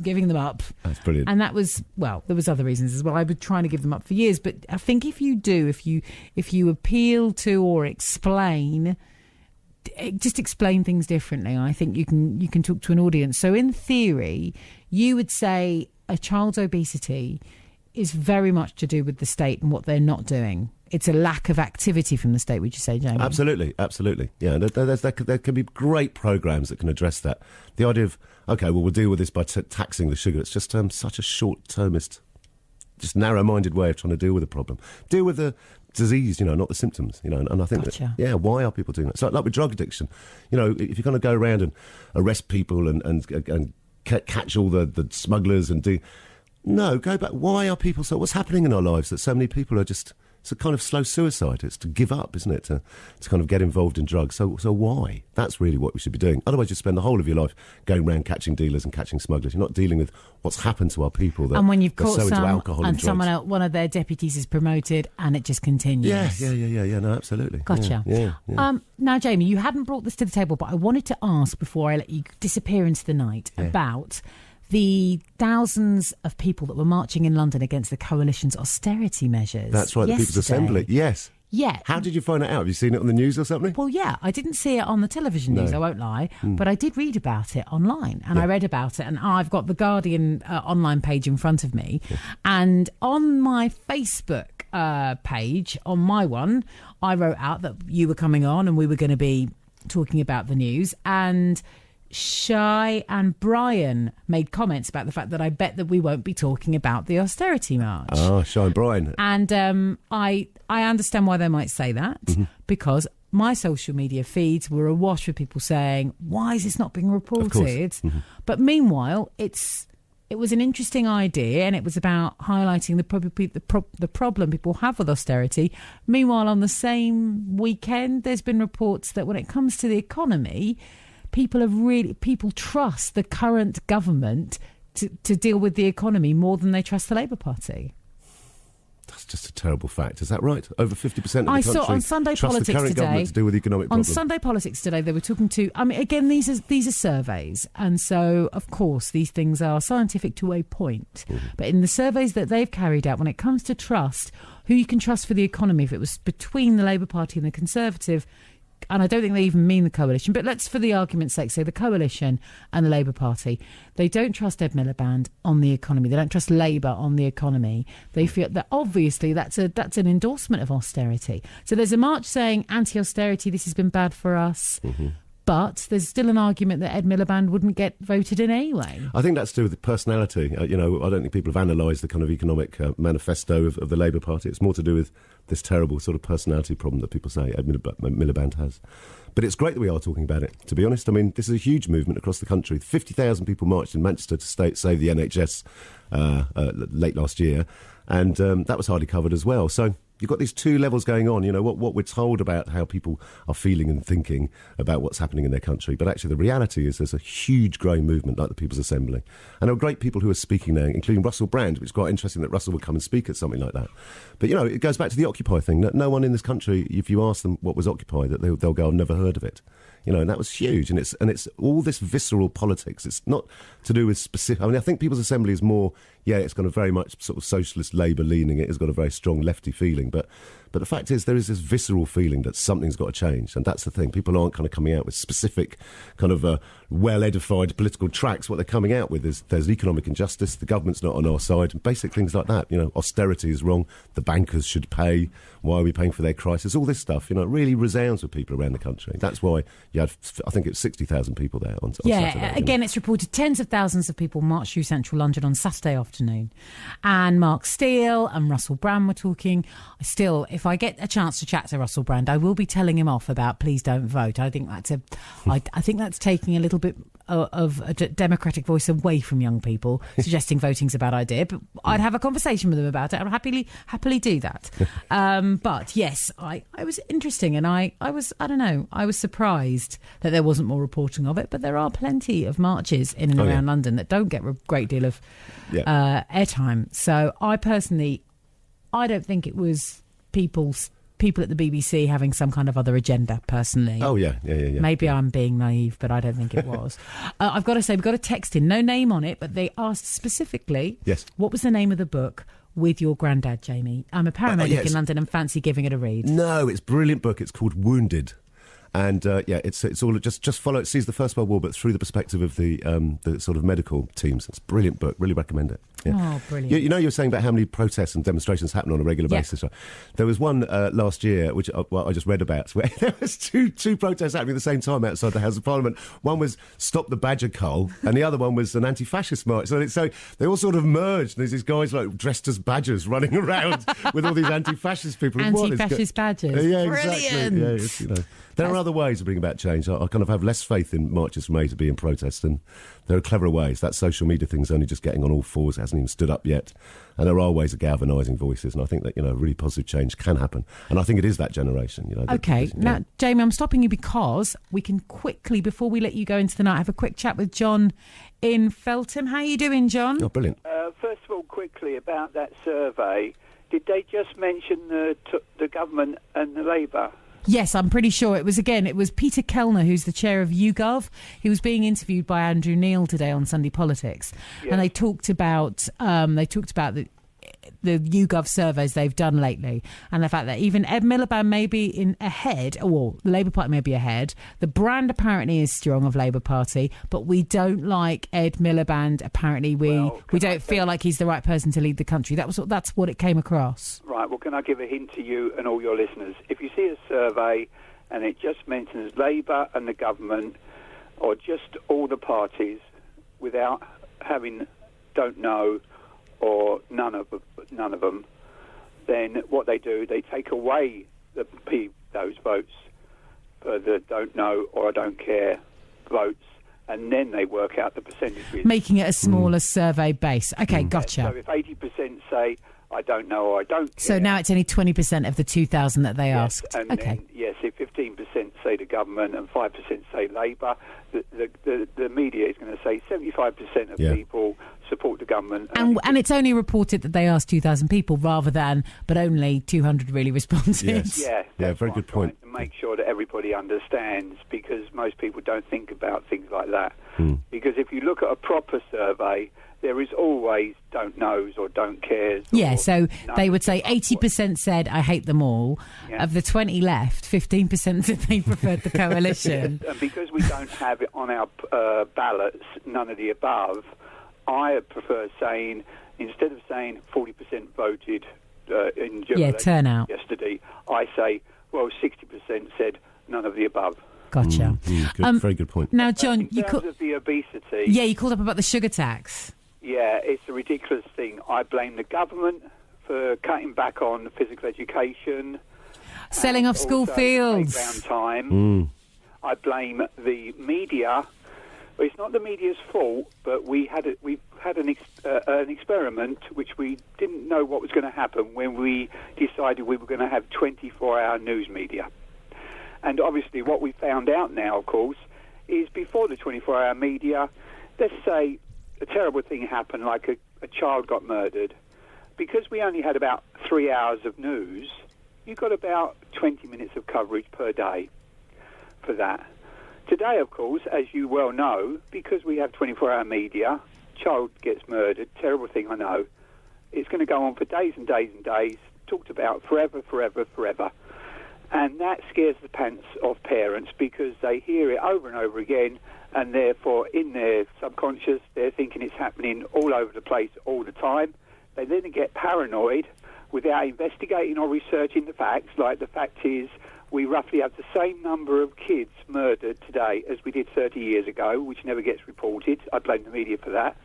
Speaker 1: giving them up.
Speaker 2: That's brilliant.
Speaker 1: And that was, there was other reasons as well. I was trying to give them up for years, but I think if you appeal to or explain, just explain things differently, I think you can talk to an audience. So in theory, you would say a child's obesity is very much to do with the state and what they're not doing. it's a lack of activity from the state, would you say, Jamie?
Speaker 2: Absolutely. Yeah, there can be great programmes that can address that. The idea of, OK, well, we'll deal with this by taxing the sugar. It's just such a short-termist, just narrow-minded way of trying to deal with the problem. Deal with the disease, not the symptoms, and I think
Speaker 1: Gotcha.
Speaker 2: that, why are people doing that? So like with drug addiction, if you're going to go around and arrest people and catch all the smugglers and go back. Why are people what's happening in our lives that so many people are just, it's a kind of slow suicide. It's to give up, isn't it? To kind of get involved in drugs. So why? That's really what we should be doing. Otherwise, you spend the whole of your life going around catching dealers and catching smugglers. You're not dealing with what's happened to our people.
Speaker 1: And when you've caught
Speaker 2: so into
Speaker 1: some,
Speaker 2: alcohol and
Speaker 1: someone one of their deputies is promoted, and it just continues.
Speaker 2: Yeah. No, absolutely.
Speaker 1: Gotcha.
Speaker 2: Yeah.
Speaker 1: Now, Jamie, you hadn't brought this to the table, but I wanted to ask before I let you disappear into the night about the thousands of people that were marching in London against the coalition's austerity measures.
Speaker 2: That's right, the People's Assembly. Yes.
Speaker 1: Yeah.
Speaker 2: How did you find it out? Have you seen it on the news or something?
Speaker 1: Well, yeah, I didn't see it on the television news, I won't lie, but I did read about it online, and I read about it, and I've got the Guardian online page in front of me, and on my Facebook page, on my one, I wrote out that you were coming on and we were going to be talking about the news, and Shy and Brian made comments about the fact that I bet that we won't be talking about the austerity march.
Speaker 2: Oh, Shy and Brian.
Speaker 1: And I understand why they might say that, because my social media feeds were awash with people saying, why is this not being reported? But meanwhile, it was an interesting idea, and it was about highlighting the problem people have with austerity. Meanwhile, on the same weekend, there's been reports that when it comes to the economy, people trust the current government to deal with the economy more than they trust the Labour Party.
Speaker 2: That's just a terrible fact. Is that right? Over 50% of the country
Speaker 1: I saw on Sunday
Speaker 2: trust
Speaker 1: Politics
Speaker 2: the current
Speaker 1: today,
Speaker 2: government to deal with economic problems.
Speaker 1: On Sunday Politics today, they were talking to... I mean, again, these are surveys. And so, of course, these things are scientific to a point. But in the surveys that they've carried out, when it comes to trust, who you can trust for the economy, if it was between the Labour Party and the Conservative... And I don't think they even mean the coalition, but let's, for the argument's sake, say the coalition and the Labour Party. They don't trust Ed Miliband on the economy. They don't trust Labour on the economy. They feel that obviously that's an endorsement of austerity. So there's a march saying anti-austerity, this has been bad for us. But there's still an argument that Ed Miliband wouldn't get voted in anyway.
Speaker 2: I think that's to do with the personality. I don't think people have analysed the kind of economic manifesto of the Labour Party. It's more to do with this terrible sort of personality problem that people say Ed Miliband has. But it's great that we are talking about it, to be honest. I mean, this is a huge movement across the country. 50,000 people marched in Manchester to save the NHS late last year, and that was hardly covered as well. So you've got these two levels going on, what we're told about how people are feeling and thinking about what's happening in their country. But actually the reality is there's a huge growing movement like the People's Assembly. And there are great people who are speaking now, including Russell Brand, which is quite interesting that Russell would come and speak at something like that. But, it goes back to the Occupy thing. That no one in this country, if you ask them what was Occupy, that they'll go, I've never heard of it. And that was huge. And it's all this visceral politics. It's not to do with specific... I think People's Assembly is more... Yeah, it's got a very much sort of socialist Labour leaning. It has got a very strong lefty feeling. But the fact is there is this visceral feeling that something's got to change. And that's the thing. People aren't kind of coming out with specific kind of well-edified political tracks. What they're coming out with is there's economic injustice. The government's not on our side. And basic things like that. Austerity is wrong. The bankers should pay. Why are we paying for their crisis? All this stuff, it really resounds with people around the country. That's why you had, I think it's 60,000 people there on Saturday.
Speaker 1: Again, it's reported tens of thousands of people marched through central London on Saturday afternoon. And Mark Steele and Russell Brand were talking. Still, if I get a chance to chat to Russell Brand, I will be telling him off about please don't vote. I think that's taking a little bit of a democratic voice away from young people, suggesting voting's a bad idea. But I'd have a conversation with them about it. I'd happily do that. But yes, I was interesting, and I was surprised that there wasn't more reporting of it. But there are plenty of marches in and around London that don't get a great deal of airtime. So I personally, I don't think it was people at the BBC having some kind of other agenda, personally.
Speaker 2: Oh, yeah.
Speaker 1: Maybe I'm being naive, but I don't think it was. I've got to say, we've got a text in, no name on it, but they asked specifically, what was the name of the book with your granddad, Jamie? I'm a paramedic in London and fancy giving it a read. No,
Speaker 2: it's a brilliant book. It's called Wounded. And it's all just follow. It sees the First World War, but through the perspective of the sort of medical teams. It's a brilliant book. Really recommend it. Yeah. Yeah.
Speaker 1: Oh, brilliant.
Speaker 2: You know, you were saying about how many protests and demonstrations happen on a regular basis. Right? There was one last year, which I just read about, where there was two protests happening at the same time outside the House of Parliament. One was Stop the Badger Cull, and the other one was an anti-fascist march. So they all sort of merged. There's these guys like dressed as badgers running around with all these anti-fascist people.
Speaker 1: Anti-fascist badgers.
Speaker 2: Yeah,
Speaker 1: Brilliant.
Speaker 2: exactly. Yeah, there are other ways of bringing about change. I kind of have less faith in marches from A to B in protest, and there are cleverer ways. That social media thing's only just getting on all fours. It hasn't even stood up yet. And there are ways of galvanising voices, and I think that, really positive change can happen. And I think it is that generation.
Speaker 1: Okay. Now, Jamie, I'm stopping you because we can quickly, before we let you go into the night, have a quick chat with John in Feltham. How are you doing, John?
Speaker 2: Oh, brilliant.
Speaker 3: First of all, quickly about that survey, did they just mention the government and the Labour?
Speaker 1: Yes, I'm pretty sure it was Peter Kellner, who's the chair of YouGov. He was being interviewed by Andrew Neil today on Sunday Politics, and they talked about the YouGov surveys they've done lately, and the fact that even Ed Miliband may be ahead, or the Labour Party may be ahead. The brand apparently is strong of Labour Party, but we don't like Ed Miliband. Apparently, we don't feel like he's the right person to lead the country. That's what it came across.
Speaker 3: Right. Well, can I give a hint to you and all your listeners? If you see a survey and it just mentions Labour and the government, or just all the parties, without having don't know or none of them, then what they do, they take away those votes for the don't know or I don't care votes, and then they work out the percentages.
Speaker 1: Making it a smaller survey base. Okay, gotcha.
Speaker 3: So if 80% say I don't know or I don't care.
Speaker 1: So now it's only 20% of the 2,000 that they asked.
Speaker 3: And
Speaker 1: okay.
Speaker 3: Then, yes, if 15% say the government and 5% say Labour, the media is going to say 75% of people support the government.
Speaker 1: And it's only reported that they asked 2,000 people rather than, but only 200 really responded.
Speaker 2: Yes.
Speaker 3: Yeah,
Speaker 2: very good point.
Speaker 3: To make sure that everybody understands, because most people don't think about things like that. Because if you look at a proper survey, there is always don't knows or don't cares.
Speaker 1: Yeah, so they would say 80% said I hate them all. Yeah. Of the 20 left, 15% said they preferred the coalition.
Speaker 3: And because we don't have it on our ballots, none of the above, I prefer saying, instead of saying 40% voted in
Speaker 1: turnout
Speaker 3: yesterday, I say, well, 60% said none of the above.
Speaker 1: Gotcha.
Speaker 2: Good, very good point.
Speaker 1: Now, John,
Speaker 3: in terms of the obesity...
Speaker 1: Yeah, you called up about the sugar tax.
Speaker 3: Yeah, it's a ridiculous thing. I blame the government for cutting back on physical education.
Speaker 1: Selling off school fields.
Speaker 3: Playground time. I blame the media. Well, it's not the media's fault, but we've had an experiment which we didn't know what was going to happen when we decided we were going to have 24-hour news media. And obviously what we found out now, of course, is before the 24-hour media, let's say a terrible thing happened, like a child got murdered. Because we only had about 3 hours of news, you got about 20 minutes of coverage per day for that. Today, of course, as you well know, because we have 24-hour media, child gets murdered, terrible thing, I know, it's going to go on for days and days and days, talked about forever. And that scares the pants off parents because they hear it over and over again, and therefore in their subconscious they're thinking it's happening all over the place all the time. They then get paranoid without investigating or researching the facts. Like the fact is, we roughly have the same number of kids murdered today as we did 30 years ago, which never gets reported. I blame the media for that.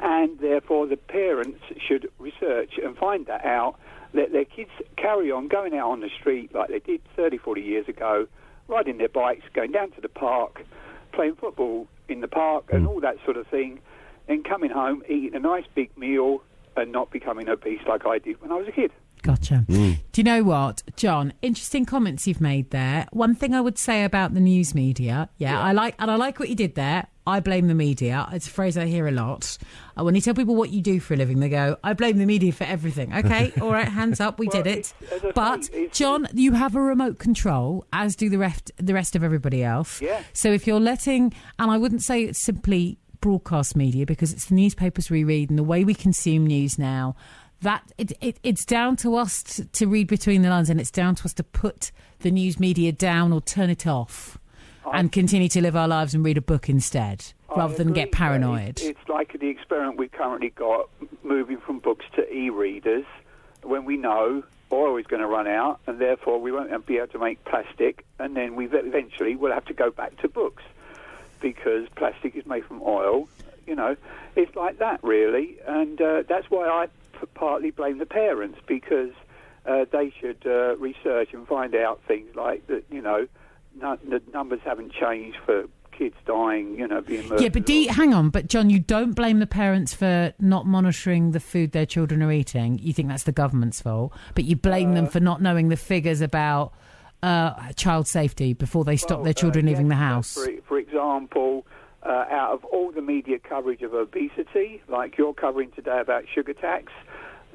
Speaker 3: And therefore the parents should research and find that out. Let their kids carry on going out on the street like they did 30, 40 years ago, riding their bikes, going down to the park, playing football in the park and all that sort of thing, and coming home, eating a nice big meal and not becoming obese like I did when I was a kid.
Speaker 1: Gotcha. Do you know what, John? Interesting comments you've made there. One thing I would say about the news media, I like what you did there. I blame the media. It's a phrase I hear a lot. When you tell people what you do for a living, they go, I blame the media for everything. Okay, all right, hands up, we did it. But, John, you have a remote control, as do the rest of everybody else.
Speaker 3: Yeah.
Speaker 1: So if you're letting, and I wouldn't say it's simply broadcast media, because it's the newspapers we read and the way we consume news now, that it's down to us to read between the lines, and it's down to us to put the news media down or turn it off and continue to live our lives and read a book instead. rather than get paranoid.
Speaker 3: It's like the experiment we've currently got, moving from books to e-readers, when we know oil is going to run out, and therefore we won't be able to make plastic, and then eventually we'll have to go back to books because plastic is made from oil. You know, it's like that, really, and that's why I partly blame the parents, because they should research and find out things like that. You know, the numbers haven't changed for kids dying, you know, being murdered.
Speaker 1: Yeah, but hang on, but John, you don't blame the parents for not monitoring the food their children are eating. You think that's the government's fault, but you blame them for not knowing the figures about child safety before they stop their children leaving the house.
Speaker 3: For example, out of all the media coverage of obesity, like you're covering today about sugar tax,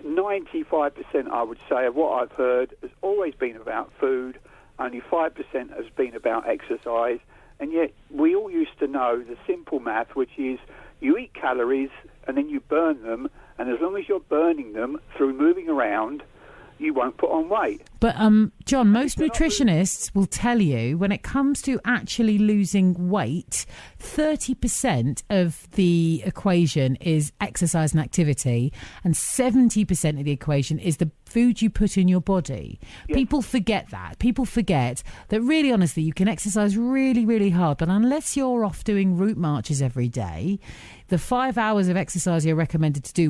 Speaker 3: 95%, I would say, of what I've heard has always been about food. Only 5% has been about exercise. And yet we all used to know the simple math, which is you eat calories and then you burn them, and as long as you're burning them through moving around, you won't put on weight.
Speaker 1: But, John, most nutritionists will tell you when it comes to actually losing weight, 30% of the equation is exercise and activity, and 70% of the equation is the food you put in your body. Yes. People forget that. People forget that really, honestly, you can exercise really, really hard, but unless you're off doing route marches every day, the 5 hours of exercise you're recommended to do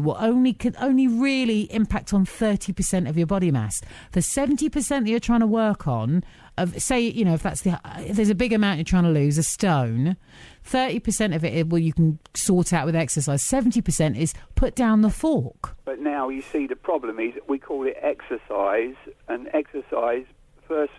Speaker 1: can only really impact on 30% of your body mass. The 70% that you're trying to work on, say, you know, if there's a big amount you're trying to lose, a stone, 30% of it, well, you can sort out with exercise. 70% is put down the fork.
Speaker 3: But now you see the problem is we call it exercise, and exercise, first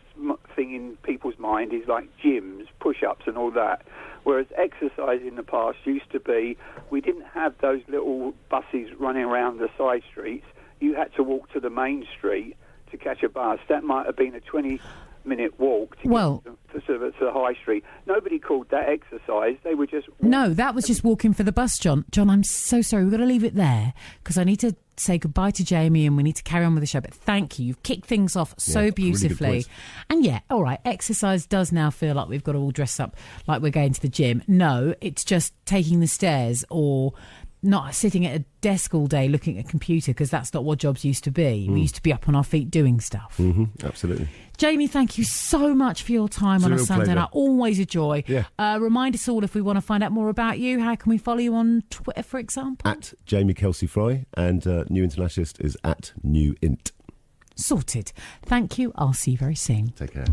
Speaker 3: thing in people's mind is like gyms, push-ups and all that. Whereas exercise in the past used to be, we didn't have those little buses running around the side streets. You had to walk to the main street to catch a bus. That might have been a 20-minute walk to get to the high street. Nobody called that exercise. They were just...
Speaker 1: No, that was just walking for the bus, John. John, I'm so sorry. We've got to leave it there because I need to say goodbye to Jamie and we need to carry on with the show. But thank you. You've kicked things off so beautifully. Really and yeah, all right, exercise does now feel like we've got to all dress up like we're going to the gym. No, it's just taking the stairs or not sitting at a desk all day looking at a computer, because that's not what jobs used to be. We used to be up on our feet doing stuff.
Speaker 2: Mm-hmm, absolutely.
Speaker 1: Jamie, thank you so much for your time on a Sunday night. Always a joy.
Speaker 2: Yeah.
Speaker 1: Remind us all, if we want to find out more about you, how can we follow you on Twitter, for example?
Speaker 2: At Jamie Kelsey-Fry, and New Internationalist is at New Int.
Speaker 1: Sorted. Thank you. I'll see you very soon.
Speaker 2: Take care.